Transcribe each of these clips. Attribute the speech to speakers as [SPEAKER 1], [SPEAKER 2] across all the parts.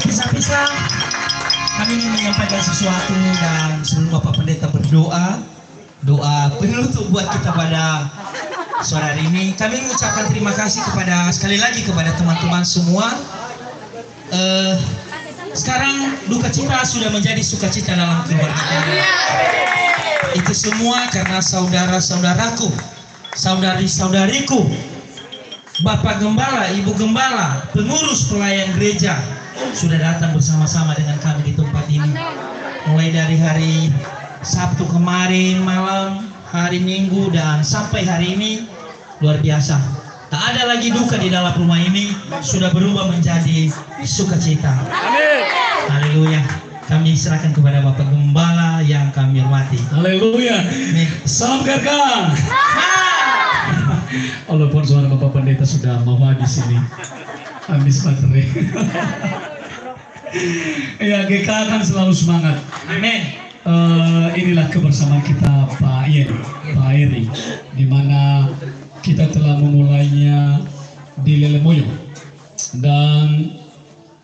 [SPEAKER 1] bisa-bisa kami ingin menyampaikan sesuatu dan sebelum Bapak Pendeta berdoa, doa penutup buat kita pada sore hari ini. Kami mengucapkan terima kasih kepada sekali lagi kepada teman-teman semua. Sekarang duka cita sudah menjadi sukacita dalam keluarga kami. Itu semua karena saudara-saudaraku, saudari-saudariku, Bapak Gembala, Ibu Gembala, pengurus pelayan gereja sudah datang bersama-sama dengan kami di tempat ini. Mulai dari hari Sabtu kemarin malam, hari Minggu, dan sampai hari ini luar biasa. Tak ada lagi duka di dalam rumah ini, sudah berubah menjadi sukacita. Amin. Haleluya. Kami serahkan kepada Bapak Gembala yang kami hormati.
[SPEAKER 2] Haleluya. Salam Karka. Walaupun suara Bapak Pendeta sudah mau di sini, habis baterai. Ya, GK kan selalu semangat.
[SPEAKER 1] Amin.
[SPEAKER 2] Inilah kebersamaan kita Pak Eri, di mana kita telah memulainya di Lelemoyo, dan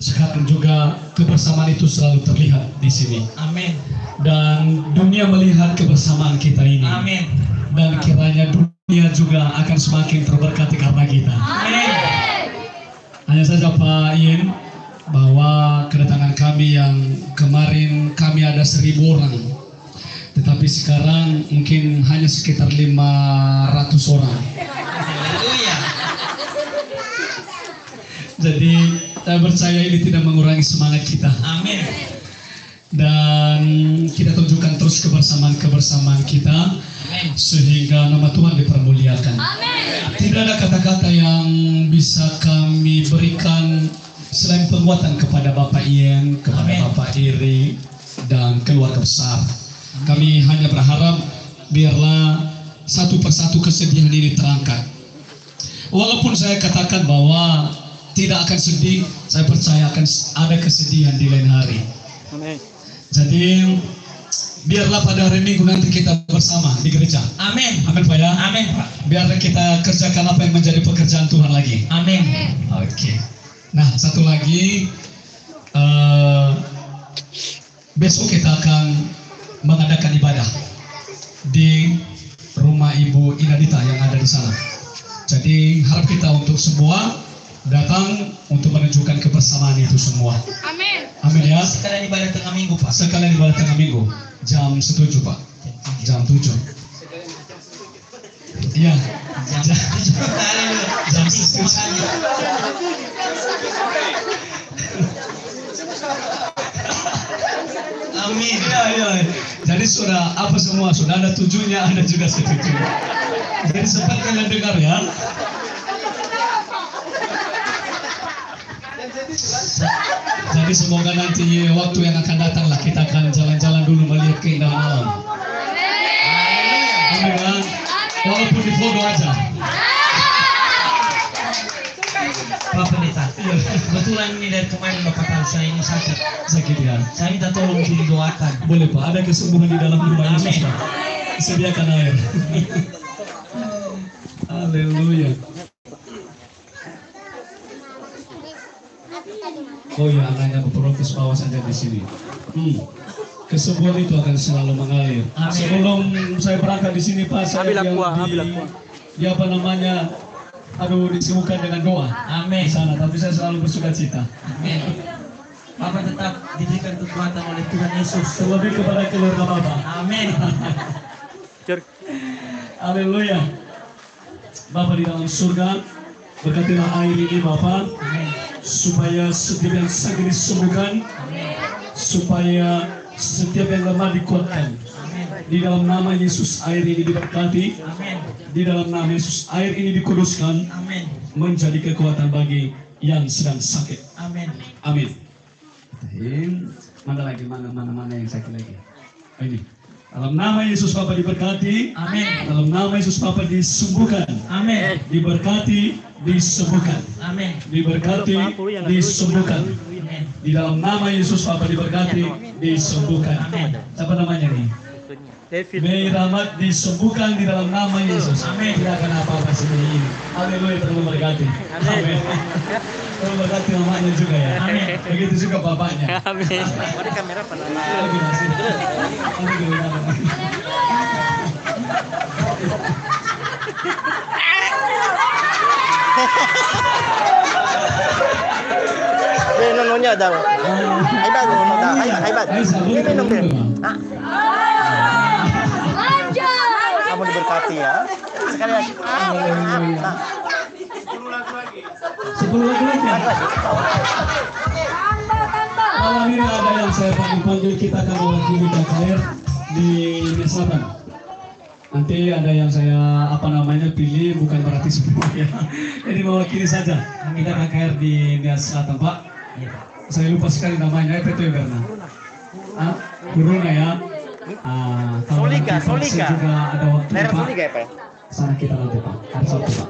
[SPEAKER 2] sekarang juga kebersamaan itu selalu terlihat di sini.
[SPEAKER 1] Amin.
[SPEAKER 2] Dan dunia melihat kebersamaan kita ini.
[SPEAKER 1] Amin.
[SPEAKER 2] Dan kiranya dunia juga akan semakin terberkati karena kita.
[SPEAKER 1] Amin.
[SPEAKER 2] Hanya saja Pak Yen, bahwa kedatangan kami yang kemarin kami ada 1.000 orang, tetapi sekarang mungkin hanya sekitar 500 orang.
[SPEAKER 1] Haleluya.
[SPEAKER 2] Jadi saya percaya ini tidak mengurangi semangat kita.
[SPEAKER 1] Amin.
[SPEAKER 2] Dan kita tunjukkan terus kebersamaan kita.
[SPEAKER 1] Amin.
[SPEAKER 2] Sehingga nama Tuhan dipermuliakan.
[SPEAKER 3] Amin.
[SPEAKER 2] Tidak ada kata-kata yang bisa kami berikan selain penguatan kepada Bapak Ian, kepada
[SPEAKER 1] Amin.
[SPEAKER 2] Bapak Iri, dan keluarga besar. Kami hanya berharap biarlah satu persatu kesedihan ini terangkat. Walaupun saya katakan bahwa tidak akan sedih, saya percaya akan ada kesedihan di lain hari.
[SPEAKER 3] Amin.
[SPEAKER 2] Jadi biarlah pada hari Minggu nanti kita bersama di gereja.
[SPEAKER 1] Amin.
[SPEAKER 2] Amin Pak ya.
[SPEAKER 1] Amin Pak.
[SPEAKER 2] Biarlah kita kerjakan apa yang menjadi pekerjaan Tuhan lagi.
[SPEAKER 1] Amin.
[SPEAKER 2] Oke. Nah, satu lagi, besok kita akan mengadakan ibadah di rumah Ibu Inadita yang ada di sana. Jadi harap kita untuk semua datang untuk menunjukkan kebersamaan itu semua.
[SPEAKER 3] Amin.
[SPEAKER 2] Amin ya.
[SPEAKER 1] Sekalian ibadah tengah minggu Pak.
[SPEAKER 2] Sekalian ibadah tengah minggu, jam 7 Pak. Jam 7. Iya. Jam 7.
[SPEAKER 1] Amin.
[SPEAKER 2] Iya. Jadi sudah apa semua, sudah ada 7-nya, ada juga 7. Jadi sempat kalian dengar ya. Jadi semoga nanti waktu yang akan datang lah kita akan jalan-jalan dulu melihat keindahan alam. Amin kan? Walaupun di foto aja.
[SPEAKER 1] Pak Pendeta, kebetulan ini dari kemarin Bapak tahu saya ini sakit.
[SPEAKER 2] Sakit ya.
[SPEAKER 1] Saya minta tolong untuk didoakan.
[SPEAKER 2] Boleh Pak, ada kesembuhan di dalam rumah Yesus Pak. Sediakan air. Haleluya. Oh ya, anaknya berprofes bawa saja di sini. Kesembuhan itu akan selalu mengalir.
[SPEAKER 1] Amin.
[SPEAKER 2] Sebelum saya berangkat di sini Pak, saya di apa namanya, disibukkan dengan doa.
[SPEAKER 1] Amin.
[SPEAKER 2] Di sana, tapi saya selalu bersuka cita.
[SPEAKER 1] Amin. Bapak tetap diberikan kekuatan oleh Tuhan Yesus.
[SPEAKER 2] Terlebih kepada keluarga Bapak.
[SPEAKER 1] Amin.
[SPEAKER 2] Haleluya. Bapak di dalam surga, berkatilah air ini Bapak, supaya setiap yang sakit disembuhkan, supaya setiap yang lemah dikuatkan. Di dalam nama Yesus air ini diberkati.
[SPEAKER 1] Amin.
[SPEAKER 2] Di dalam nama Yesus air ini dikuduskan,
[SPEAKER 1] Amin.
[SPEAKER 2] menjadi kekuatan bagi yang sedang sakit.
[SPEAKER 1] Amin.
[SPEAKER 2] Amin. Mana lagi, mana yang sakit lagi? Ini. Dalam nama Yesus Bapa diberkati.
[SPEAKER 1] Amin.
[SPEAKER 2] Dalam nama Yesus Bapa disembuhkan.
[SPEAKER 1] Amin.
[SPEAKER 2] Diberkati, disembuhkan.
[SPEAKER 1] Amin.
[SPEAKER 2] Diberkati, disembuhkan.
[SPEAKER 1] Amin.
[SPEAKER 2] Di dalam nama Yesus Bapa diberkati, disembuhkan.
[SPEAKER 1] Amin.
[SPEAKER 2] Siapa namanya nih? Mei Rahmat disembuhkan di dalam nama Yesus. Amin. Tidak akan apa-apa seperti ini. Haleluya, Tuhan memberkati. Amin. Tuhan memberkati mamanya juga ya. Amin. Begitu juga bapaknya.
[SPEAKER 3] Amin. Mari kamera panama.
[SPEAKER 2] Lagi nasi. Lagi gimana?
[SPEAKER 3] Nononya daw. Aibat, nono daw. Aibat. Ini minum deh. Kamu diberkati ya. Sekali lagi. Nah.
[SPEAKER 2] 10 lagu lagi. Malam ini ada yang saya panggil, kita akan mewakili KKR di India Selatan. Nanti ada yang saya pilih, bukan berarti semua ya. Jadi mewakili saja. Kita KKR di India Selatan, Pak. Saya lupa sekali namanya, apa itu ya Berna? Corona ya.
[SPEAKER 3] Solika.
[SPEAKER 2] Juga ada waktu
[SPEAKER 3] Daerah
[SPEAKER 2] Pak.
[SPEAKER 3] Solika ya Pak?
[SPEAKER 2] Sana kita lanjut Pak. Hari Sabtu Pak.